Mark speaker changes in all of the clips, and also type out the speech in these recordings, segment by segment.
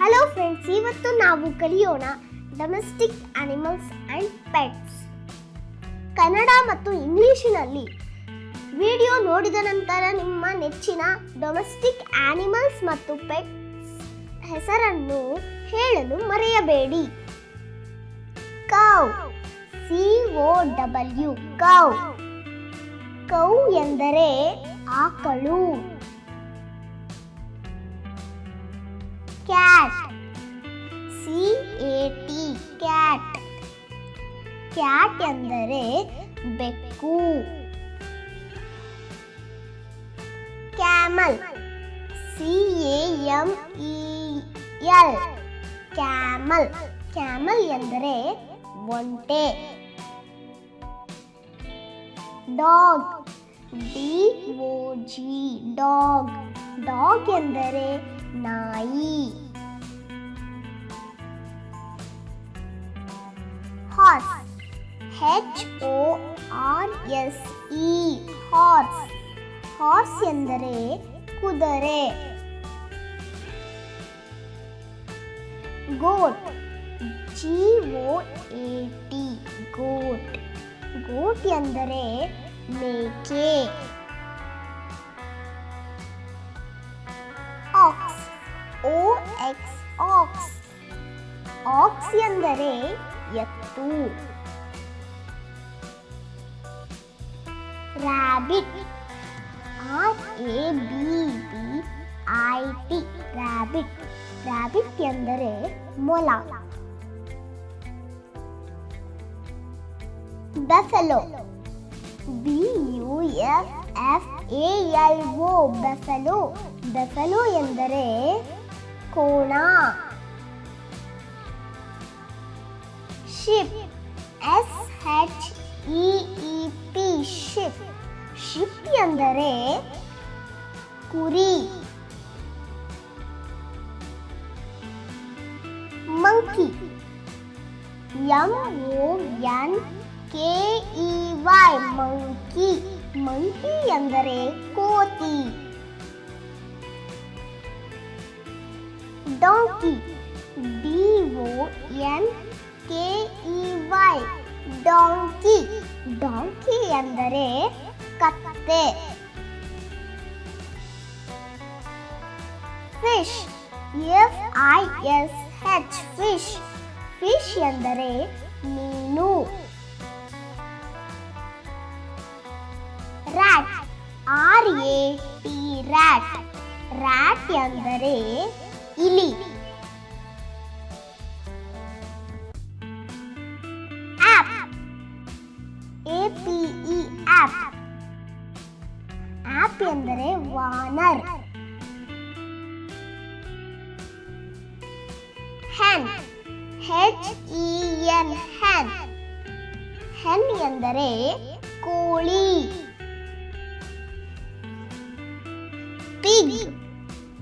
Speaker 1: Hello friends, ಇವತ್ತು ನಾವು ಕಲಿಯೋಣ domestic animals and pets. Kannada ಮತ್ತು ಇಂಗ್ಲಿಷಿನಲ್ಲಿ ವಿಡಿಯೋ ನೋಡಿದ ನಂತರ ನಿಮ್ಮ ನೆಚ್ಚಿನ ಡೊಮೆಸ್ಟಿಕ್ ಆನಿಮಲ್ಸ್ ಮತ್ತು ಪೆಟ್ಸ್ ಹೆಸರನ್ನು ಹೇಳಲು ಮರೆಯಬೇಡಿ. Cow, COW, cow. ಕೌ ಎಂದರೆ ಆಕಳು. Cat, CAT, cat. ಕ್ಯಾಟ್ ಎಂದರೆ ಬೆಕ್ಕು. Camel, CAMEL, camel. ಕ್ಯಾಮಲ್ ಎಂದರೆ ಒಂಟೆ. Dog, DOG, dog. ಡಾಗ್ ಎಂದರೆ ನಾಯಿ. Horse, HORSE, horse. ಹಾರ್ಸ್ ಎಂದರೆ ಕುದುರೆ. ಗೋಟ್, GOAT, ಗೋಟ್. ಗೋಟ್ ಎಂದರೆ ಮೇಕೆ. Axe, OX, axe. ಆಕ್ಸ್ ಎಂದರೆ ಎತ್ತು. Rabbit, RABBIT, rabbit. ರಾಬಿಟ್ ಎಂದರೆ ಮೊಲ. Buffalo, BUFFALO, buffalo. ಬಫೆಲೋ ಎಂದರೆ ಕೋಣ. Ship, SHEEP, ship. ಶಿಪ್ ಎಂದರೆ ಕುರಿ. Monkey, MONKEY, monkey. ಮಂಕಿ ಎಂದರೆ ಕೋತಿ. Donkey, DONKEY, donkey. ಡಾಂಕಿ ಎಂದರೆ ಕತ್ತೆ. Fish, FISH, fish. ಫಿಶ್ ಎಂದರೆ ಮೀನು. Rat, RAT, rat. ರ್ಯಾಟ್ ಎಂದರೆ ಇಲಿ. Ape, APE, ape. ಆಪ್ ಎಂದರೆ ವಾನರ್. ಹೆನ್, HEN, ಹೆನ್. ಹೆನ್ ಎಂದರೆ ಕೋಳಿ. Pig,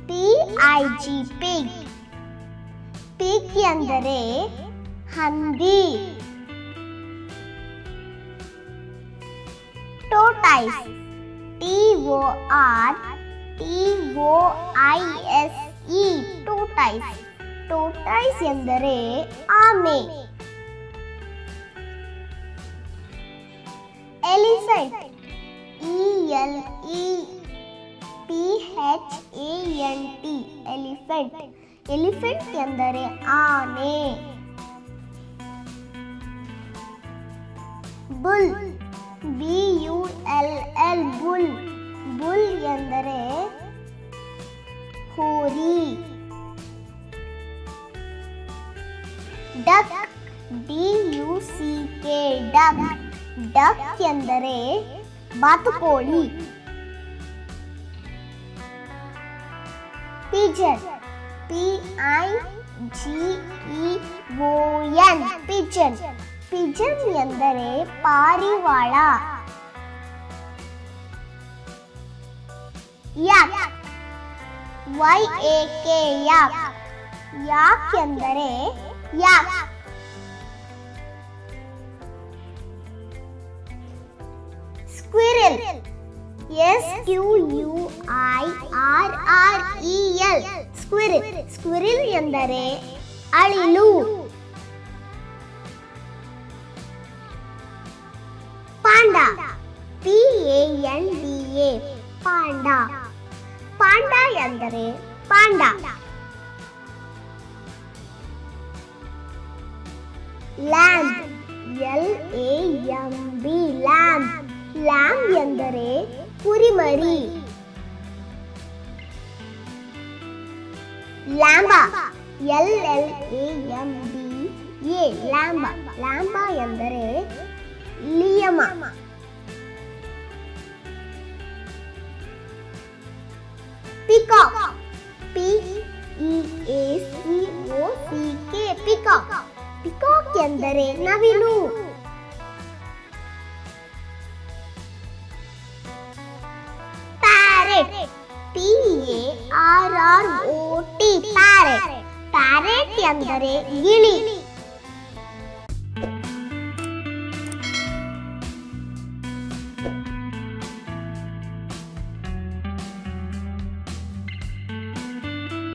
Speaker 1: PIG, pig. ಪಿಗ್ ಎಂದರೆ ಹಂದಿ. ಟೋಟೈಸ್, TORTOISE, ಟೋಟೈಸ್. ಟೋಟೈಸ್ ಎಂದರೆ ಆಮೆ. Elephant, ELEPHANT, elephant. ಎಲಿಫೆಂಟ್ ಎಂದರೆ ಆನೆ. Bull, BULL, bull. ಬುಲ್ ಎಂದರೆ ಹೋರಿ. Duck, DUCK, duck. ಡಕ್ ಎಂದರೆ ಬಾತುಕೋಳಿ. Pigeon, PIGEON, Pigeon. ಪಿಜನ್ ಎಂದರೆ ಪಾರಿವಾಳ. ಯಾಕ್, YAK, ಯಾಕ್. ಯಾಕ್ ಎಂದರೆ ಯಾಕ್. ಸ್ಕ್ವಿರಲ್, SQUIRREL, ಸ್ಕ್ವಿರಿಲ್ ಸ್ಕ್ವಿರಿಲ್ ಎಂದರೆ ಅಳಿಲು. ಪಾಂಡಾ PANDA ಪಾಂಡಾ ಪಾಂಡಾ ಎಂದರೆ panda. Lamb LAMB lamb lamb ಎಂದರೆ ಕುರಿಮರಿ. ಲ್ಯಾಂಬ LLAMBA ಲ್ಯಾಂಬ ಲ್ಯಾಂಬ ಎಂದರೆ ಲಿಯಮ. ಪಿಕಾಕ್ PEACOCK ಪಿಕಾಕ್ ಪಿಕಾಕ್ ಎಂದರೆ ನವಿಲು. ಪ್ಯಾರೆಟ್ PARROT ಪ್ಯಾರೆಟ್ ಪ್ಯಾರೆಟ್ ಎಂದರೆ ಗಿಳಿ.